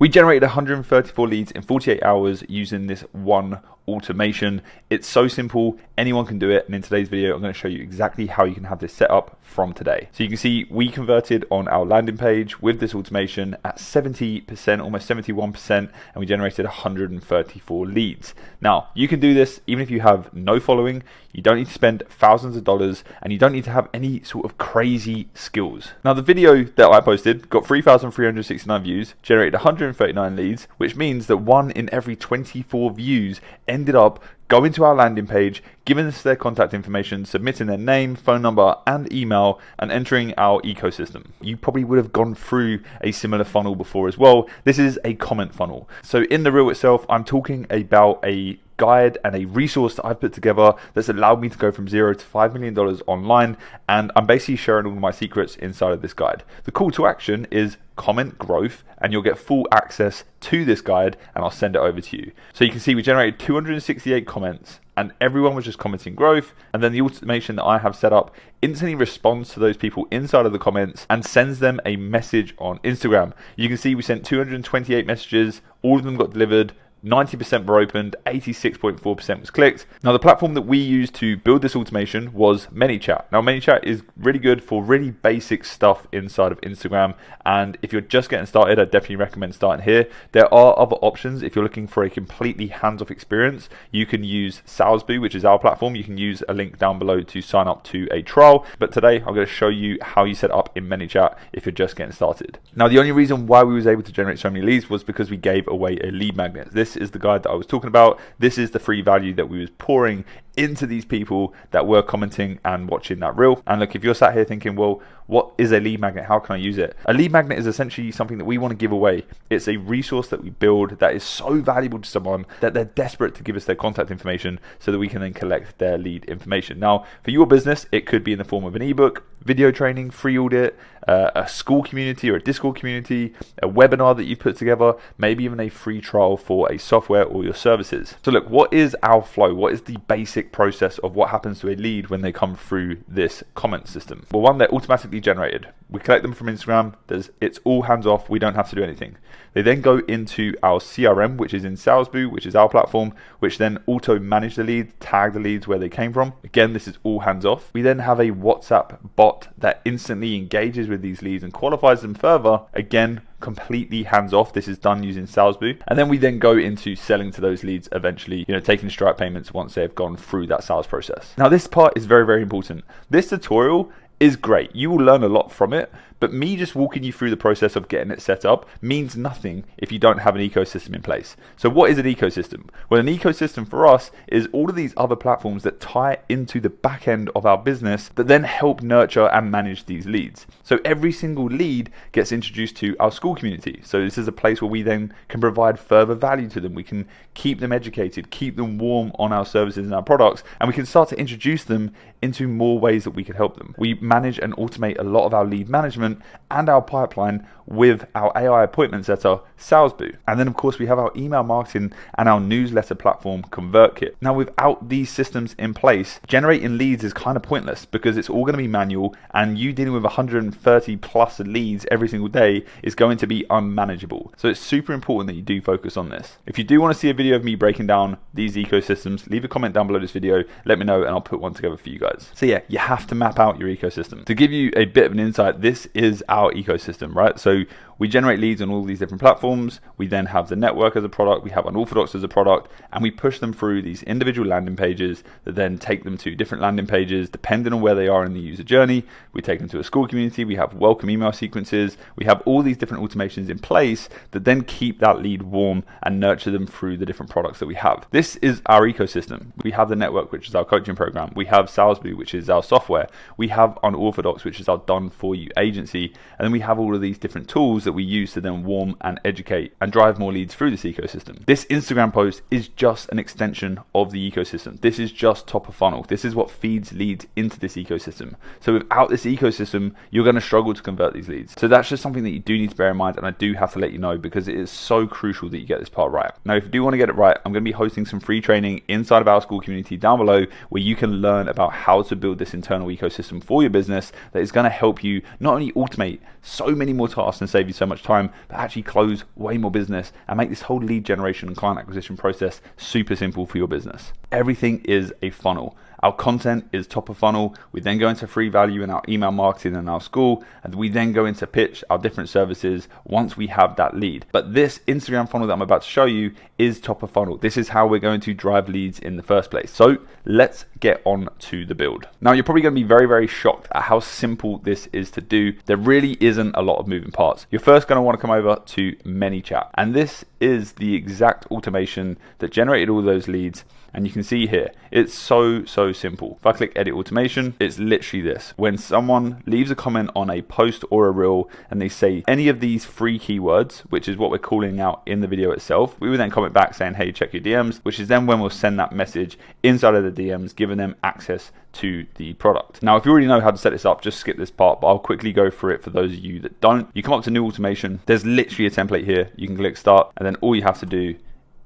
We generated 134 leads in 48 hours using this one automation. It's so simple, anyone can do it, and in today's video I'm going to show you exactly how you can have this set up from today. So you can see we converted on our landing page with this automation at 70%, almost 71%, and we generated 134 leads. Now you can do this even if you have no following. You don't need to spend thousands of dollars, and you don't need to have any sort of crazy skills. Now the video that I posted got 3,369 views, generated 139 leads, which means that 1 in every 24 views ended up going to our landing page, giving us their contact information, submitting their name, phone number, and email, and entering our ecosystem. You probably would have gone through a similar funnel before as well. This is a comment funnel. So in the reel itself, I'm talking about a guide and a resource that I've put together that's allowed me to go from $0 to $5 million online, and I'm basically sharing all of my secrets inside of this guide. The call to action is comment growth, and you'll get full access to this guide, and I'll send it over to you. So you can see we generated 268 comments, and everyone was just commenting growth, and then the automation that I have set up instantly responds to those people inside of the comments and sends them a message on Instagram. You can see we sent 228 messages, all of them got delivered, 90% were opened, 86.4% was clicked. Now the platform that we used to build this automation was ManyChat. Now ManyChat is really good for really basic stuff inside of Instagram, and if you're just getting started, I definitely recommend starting here. There are other options. If you're looking for a completely hands-off experience, you can use Salesboo, which is our platform. You can use a link down below to sign up to a trial, but today I'm going to show you how you set up in ManyChat if you're just getting started. Now the only reason why we was able to generate so many leads was because we gave away a lead magnet. This is the guide that I was talking about. This is the free value that we was pouring into these people that were commenting and watching that reel. And look, if you're sat here thinking, well, what is a lead magnet? How can I use it? A lead magnet is essentially something that we want to give away. It's a resource that we build that is so valuable to someone that they're desperate to give us their contact information so that we can then collect their lead information. Now, for your business, it could be in the form of an ebook, video training, free audit, a school community or a Discord community, a webinar that you put together, maybe even a free trial for a software or your services. So look, what is our flow? What is the basic process of what happens to a lead when they come through this comment system? Well, one, they're automatically generated. We collect them from Instagram. It's all hands off. We don't have to do anything. They then go into our CRM, which is in Salesboo, which is our platform, which then auto manage the leads, tag the leads where they came from. Again, this is all hands off. We then have a WhatsApp bot that instantly engages with these leads and qualifies them further. Again, completely hands off. This is done using Salesboo. And then we then go into selling to those leads eventually, taking Stripe payments once they've gone through that sales process. Now, this part is very, very important. This tutorial is great. You will learn a lot from it, but me just walking you through the process of getting it set up means nothing if you don't have an ecosystem in place. So what is an ecosystem? Well, an ecosystem for us is all of these other platforms that tie into the back end of our business that then help nurture and manage these leads. So every single lead gets introduced to our school community. So this is a place where we then can provide further value to them. We can keep them educated, keep them warm on our services and our products, and we can start to introduce them into more ways that we can help them. We manage and automate a lot of our lead management and our pipeline with our AI appointment setter, Salesboo. And then of course we have our email marketing and our newsletter platform, ConvertKit. Now without these systems in place, generating leads is kind of pointless because it's all going to be manual, and you dealing with 130 plus leads every single day is going to be unmanageable. So it's super important that you do focus on this. If you do want to see a video of me breaking down these ecosystems, leave a comment down below this video, let me know, and I'll put one together for you guys. So yeah, you have to map out your ecosystem. To give you a bit of an insight, this is our ecosystem, right? So we generate leads on all these different platforms. We then have the network as a product. We have Unorthodox as a product, and we push them through these individual landing pages that then take them to different landing pages depending on where they are in the user journey. We take them to a school community. We have welcome email sequences. We have all these different automations in place that then keep that lead warm and nurture them through the different products that we have. This is our ecosystem. We have the network, which is our coaching program. We have Salesboo, which is our software. We have Unorthodox, which is our done for you agency. And then we have all of these different tools that we use to then warm and educate and drive more leads through this ecosystem. This Instagram post is just an extension of the ecosystem. This is just top of funnel. This is what feeds leads into this ecosystem. So without this ecosystem, you're going to struggle to convert these leads. So that's just something that you do need to bear in mind, and I do have to let you know because it is so crucial that you get this part right. Now, if you do want to get it right, I'm going to be hosting some free training inside of our school community down below where you can learn about how to build this internal ecosystem for your business that is going to help you not only automate so many more tasks and save you you so much time, but actually close way more business and make this whole lead generation and client acquisition process super simple for your business. Everything is a funnel. Our content is top of funnel. We then go into free value in our email marketing and our school, and we then go into pitch our different services once we have that lead. But this Instagram funnel that I'm about to show you is top of funnel. This is how we're going to drive leads in the first place. So let's get on to the build. Now, you're probably going to be very, very shocked at how simple this is to do. There really isn't a lot of moving parts. You're first going to want to come over to ManyChat, and this is the exact automation that generated all those leads. And you can see here, it's so simple. If I click edit automation, it's literally this. When someone leaves a comment on a post or a reel and they say any of these 3 keywords, which is what we're calling out in the video itself, we would then comment back saying, hey, check your DMs, which is then when we'll send that message inside of the DMs, giving them access to the product. Now, if you already know how to set this up, just skip this part, but I'll quickly go through it for those of you that don't. You come up to new automation. There's literally a template here. You can click start, and then all you have to do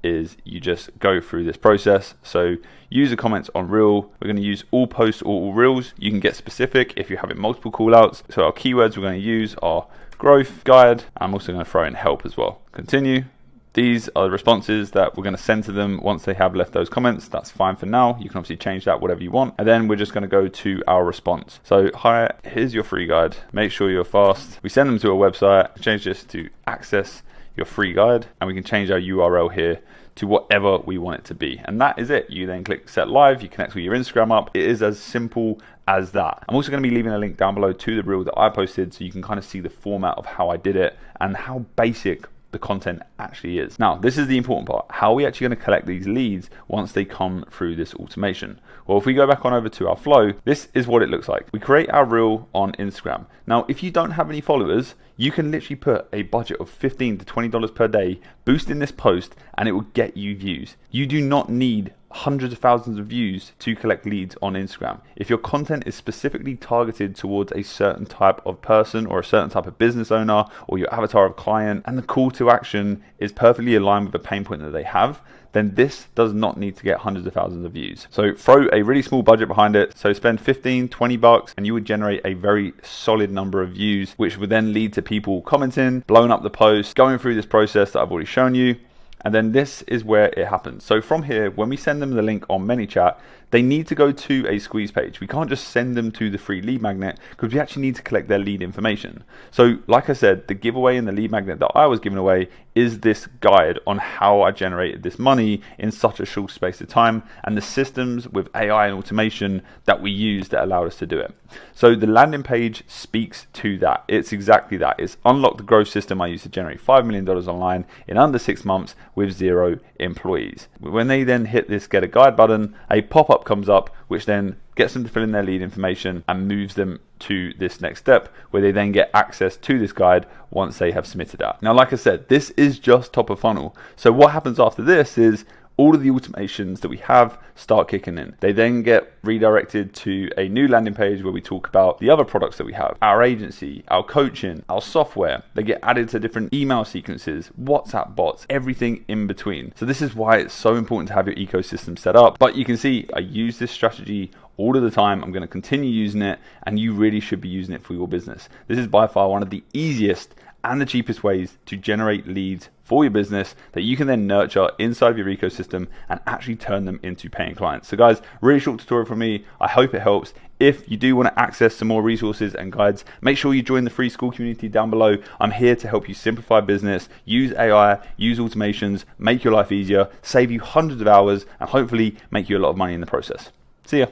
is you just go through this process. So user comments on reel, we're going to use all posts or all reels. You can get specific if you're having multiple callouts. So our keywords we're going to use are growth, guide. I'm also going to throw in help as well. Continue. These are the responses that we're going to send to them once they have left those comments. That's fine for now. You can obviously change that whatever you want. And then we're just going to go to our response. So hi, here's your free guide. Make sure you're fast. We send them to a website. Change this to access your free guide, and we can change our URL here to whatever we want it to be. And that is it. You then click set live, you connect with your Instagram up. It is as simple as that. I'm also going to be leaving a link down below to the reel that I posted so you can kind of see the format of how I did it and how basic the content actually is. Now, this is the important part. How are we actually going to collect these leads once they come through this automation? Well, if we go back on over to our flow, this is what it looks like. We create our reel on Instagram. Now, if you don't have any followers, you can literally put a budget of $15 to $20 per day, boost in this post, and it will get you views. You do not need hundreds of thousands of views to collect leads on Instagram. If your content is specifically targeted towards a certain type of person or a certain type of business owner or your avatar of client, and the call to action is perfectly aligned with the pain point that they have, then this does not need to get hundreds of thousands of views. So throw a really small budget behind it. So spend 15, 20 bucks and you would generate a very solid number of views, which would then lead to people commenting, blowing up the post, going through this process that I've already shown you. And then this is where it happens. So from here, when we send them the link on ManyChat, they need to go to a squeeze page. We can't just send them to the free lead magnet because we actually need to collect their lead information. So like I said, the giveaway in the lead magnet that I was giving away is this guide on how I generated this money in such a short space of time and the systems with AI and automation that we use that allowed us to do it. So the landing page speaks to that. It's exactly that. It's unlock the growth system I used to generate $5 million online in under 6 months with 0 employees. When they then hit this get a guide button, a pop-up comes up, which then gets them to fill in their lead information and moves them to this next step where they then get access to this guide once they have submitted that. Now, like I said, this is just top of funnel. So what happens after this is all of the automations that we have start kicking in. They then get redirected to a new landing page where we talk about the other products that we have, our agency, our coaching, our software. They get added to different email sequences, WhatsApp bots, everything in between. So this is why it's so important to have your ecosystem set up. But you can see I use this strategy all of the time. I'm going to continue using it, and you really should be using it for your business. This is by far one of the easiest and the cheapest ways to generate leads for your business that you can then nurture inside of your ecosystem and actually turn them into paying clients. So guys, really short tutorial from me. I hope it helps. If you do want to access some more resources and guides, make sure you join the free school community down below. I'm here to help you simplify business, use AI, use automations, make your life easier, save you hundreds of hours, and hopefully make you a lot of money in the process. See ya.